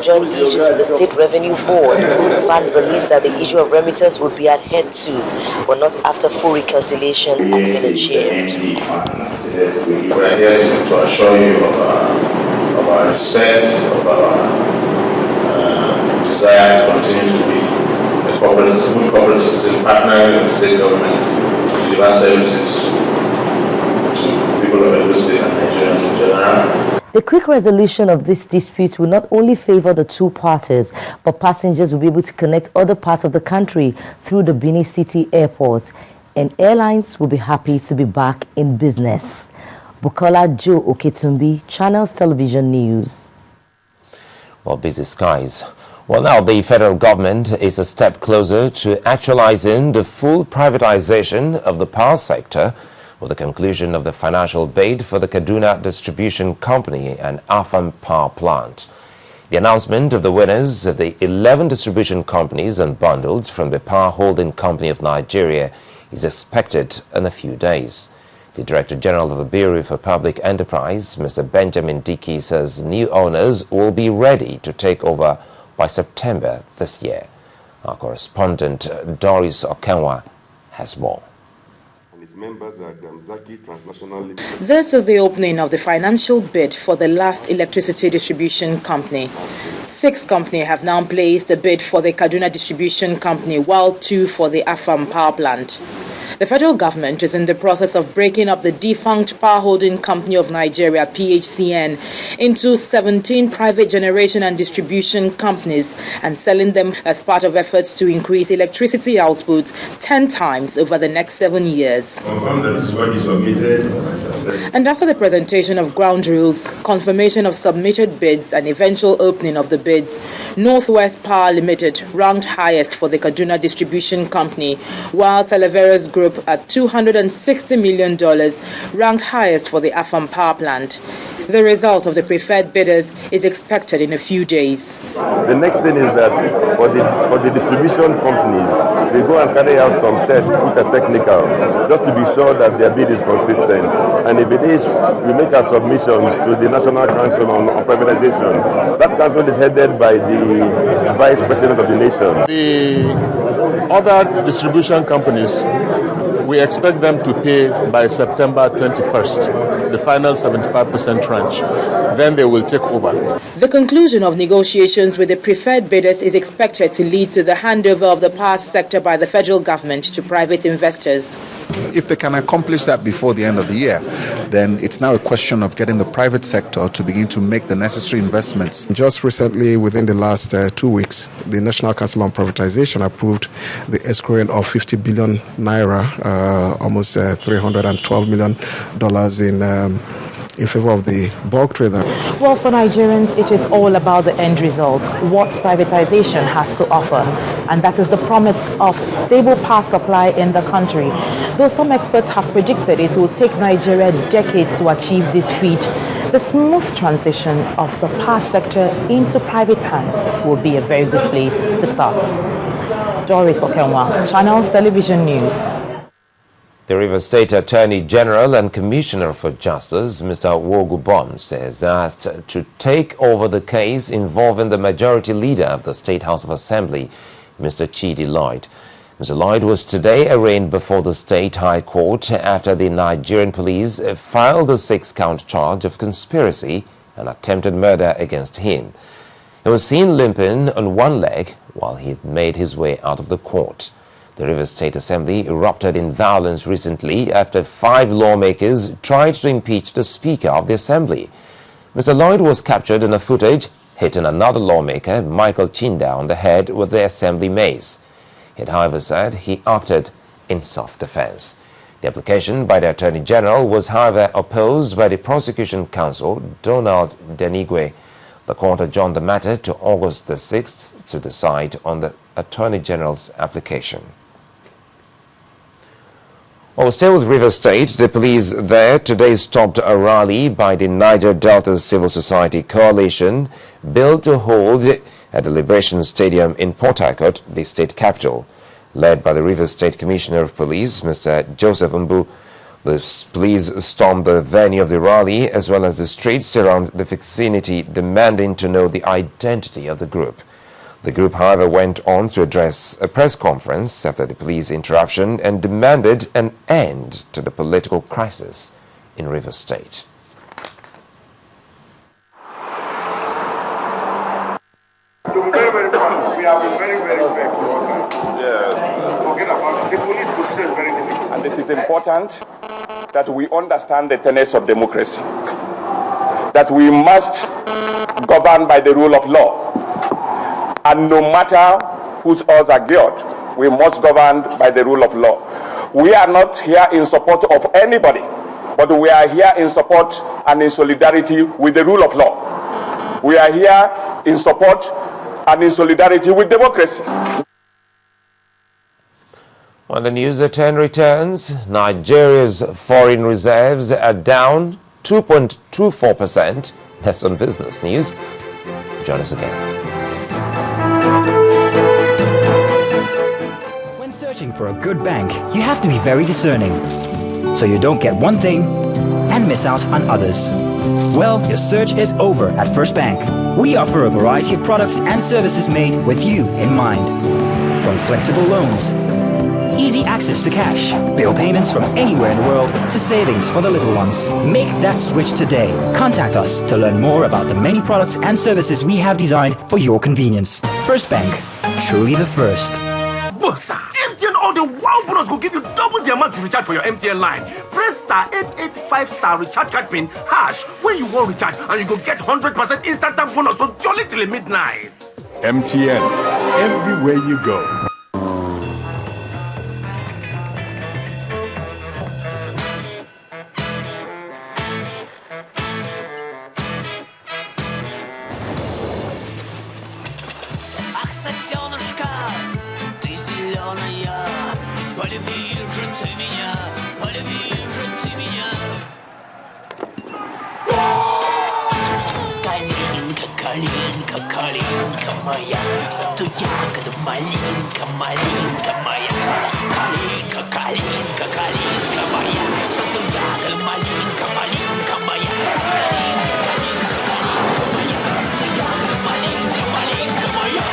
joint issues with the State Revenue Board. FAAN believes that the issue of remittance will be adhered to, but not after full reconciliation has been achieved. We are here to assure you of our respect, of our desire to continue to be a good corporate citizen partner with the state government to deliver services to people of Edo State and Nigerians in general. The quick resolution of this dispute will not only favor the two parties, but passengers will be able to connect other parts of the country through the Benin City Airport, and airlines will be happy to be back in business. Bukola Joe Oketumbi, Channels Television News. Well, busy skies. Well, now the federal government is a step closer to actualizing the full privatization of the power sector, with the conclusion of the financial bid for the Kaduna Distribution Company and FAAN power plant. The announcement of the winners of the 11 distribution companies unbundled from the Power Holding Company of Nigeria is expected in a few days. The Director General of the Bureau for Public Enterprise, Mr. Benjamin Dickey, says new owners will be ready to take over by September this year. Our correspondent Doris Okenwa has more. This is the opening of the financial bid for the last electricity distribution company. 6 companies have now placed a bid for the Kaduna Distribution Company, while 2 for the FAAN power plant. The federal government is in the process of breaking up the defunct Power Holding Company of Nigeria, PHCN, into 17 private generation and distribution companies and selling them as part of efforts to increase electricity output 10 times over the next 7 years. And after the presentation of ground rules, confirmation of submitted bids and eventual opening of the bids, Northwest Power Limited ranked highest for the Kaduna Distribution Company, while Televeros Group at $260 million ranked highest for the FAAN power plant. The result of the preferred bidders is expected in a few days. The next thing is that for the distribution companies, we go and carry out some tests which are technical, just to be sure that their bid is consistent. And if it is, we make our submissions to the National Council on Privatization. That council is headed by the Vice President of the nation. The other distribution companies, we expect them to pay by September 21st, the final 75% tranche. Then they will take over. The conclusion of negotiations with the preferred bidders is expected to lead to the handover of the power sector by the federal government to private investors. If they can accomplish that before the end of the year, then it's now a question of getting the private sector to begin to make the necessary investments. Just recently, within the last 2 weeks, the National Council on Privatization approved the escrowing of 50 billion naira, almost $312 million in favor of the bulk trader. Well, for Nigerians, it is all about the end result, what privatization has to offer. And that is the promise of stable power supply in the country. Though some experts have predicted it will take Nigeria decades to achieve this feat, the smooth transition of the power sector into private hands will be a very good place to start. Doris Okenwa, Channels Television News. The Rivers State Attorney General and Commissioner for Justice, Mr. Wogubom, says asked to take over the case involving the majority leader of the State House of Assembly, Mr. Chidi Lloyd. Mr. Lloyd was today arraigned before the State High Court after the Nigerian police filed a 6-count charge of conspiracy and attempted murder against him. He was seen limping on one leg while he made his way out of the court. The Rivers State Assembly erupted in violence recently after 5 lawmakers tried to impeach the Speaker of the Assembly. Mr. Lloyd was captured in a footage hitting another lawmaker, Michael Chinda, on the head with the Assembly mace. He had, however, said he acted in self-defense. The application by the Attorney General was, however, opposed by the Prosecution Counsel, Donald Denigwe. The court adjourned the matter to August the 6th to decide on the Attorney General's application. Well, still with Rivers State, the police there today stopped a rally by the Niger Delta Civil Society Coalition built to hold at the Liberation Stadium in Port Harcourt, the state capital. Led by the Rivers State Commissioner of Police, Mr. Joseph Mbu, The police stormed the venue of the rally as well as the streets around the vicinity, demanding to know the identity of the group. The group, however, went on to address a press conference after the police interruption and demanded an end to the political crisis in Rivers State. To be very, very frank, we have been very, very fair from our side. Yes. Forget about it. The police position is very difficult. And it is important that we understand the tenets of democracy, that we must govern by the rule of law, and no matter whose odds are good, we must govern by the rule of law. We are not here in support of anybody, but we are here in support and in solidarity with the rule of law. We are here in support and in solidarity with democracy. On the news at 10 returns, Nigeria's foreign reserves are down 2.24%. That's on business news. Join us again. When searching for a good bank, you have to be very discerning, so you don't get one thing and miss out on others. Well, your search is over at First Bank. We offer a variety of products and services made with you in mind. From flexible loans, easy access to cash, bill payments from anywhere in the world, to savings for the little ones. Make that switch today. Contact us to learn more about the many products and services we have designed for your convenience. First Bank, truly the first. Bossa, MTN all the wow bonus will give you double the amount to recharge for your MTN line. Press *885* recharge card pin hash when you want recharge, and you go get 100% instant bonus to jolly till midnight. MTN, everywhere you go. Калинка моя, зато ягода малинка, малинка моя. Калинка, калинка, калинка моя, зато ягода малинка, малинка моя. Калинка, калинка, калинка моя, зато ягода малинка, малинка моя.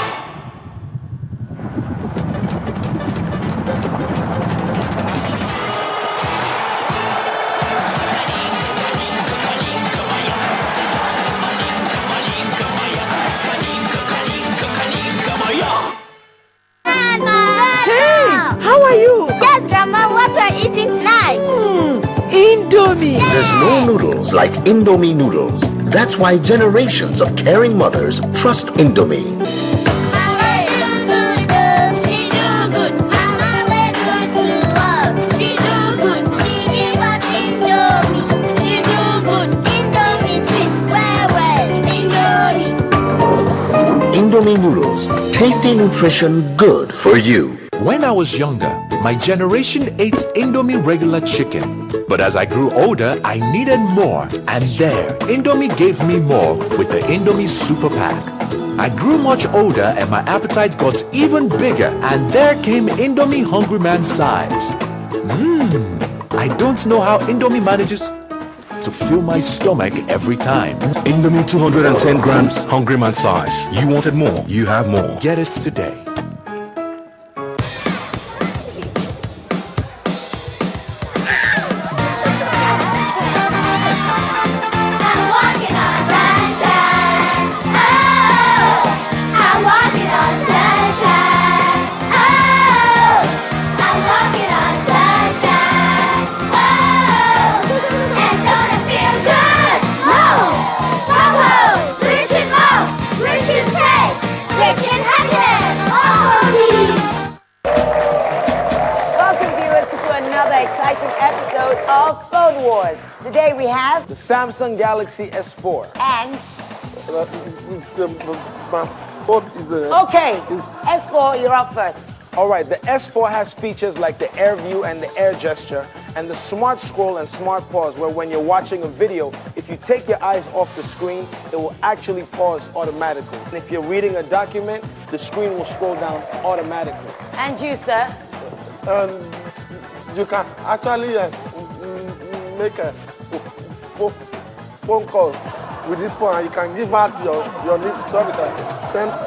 Eating tonight? Indomie! There's no noodles like Indomie noodles. That's why generations of caring mothers trust Indomie. She do good. Mama, we're good to us. She do good. She give us Indomie. She do good. Indomie sweet, well. Indomie. Indomie noodles. Tasty nutrition, good for you. When I was younger, my generation ate Indomie regular chicken. But as I grew older, I needed more. And there, Indomie gave me more with the Indomie Super Pack. I grew much older and my appetite got even bigger. And there came Indomie Hungry Man size. I don't know how Indomie manages to fill my stomach every time. Indomie 210 grams, Hungry Man size. You wanted more, you have more. Get it today. Today we have the Samsung Galaxy S4 and my phone is okay. S4, you're up first. All right, the S4 has features like the Air View and the Air Gesture, and the Smart Scroll and Smart Pause, where when you're watching a video, if you take your eyes off the screen, it will actually pause automatically. And if you're reading a document, the screen will scroll down automatically. And you, sir? You can actually make a phone call with this phone, and you can give out your sorry, sir. Send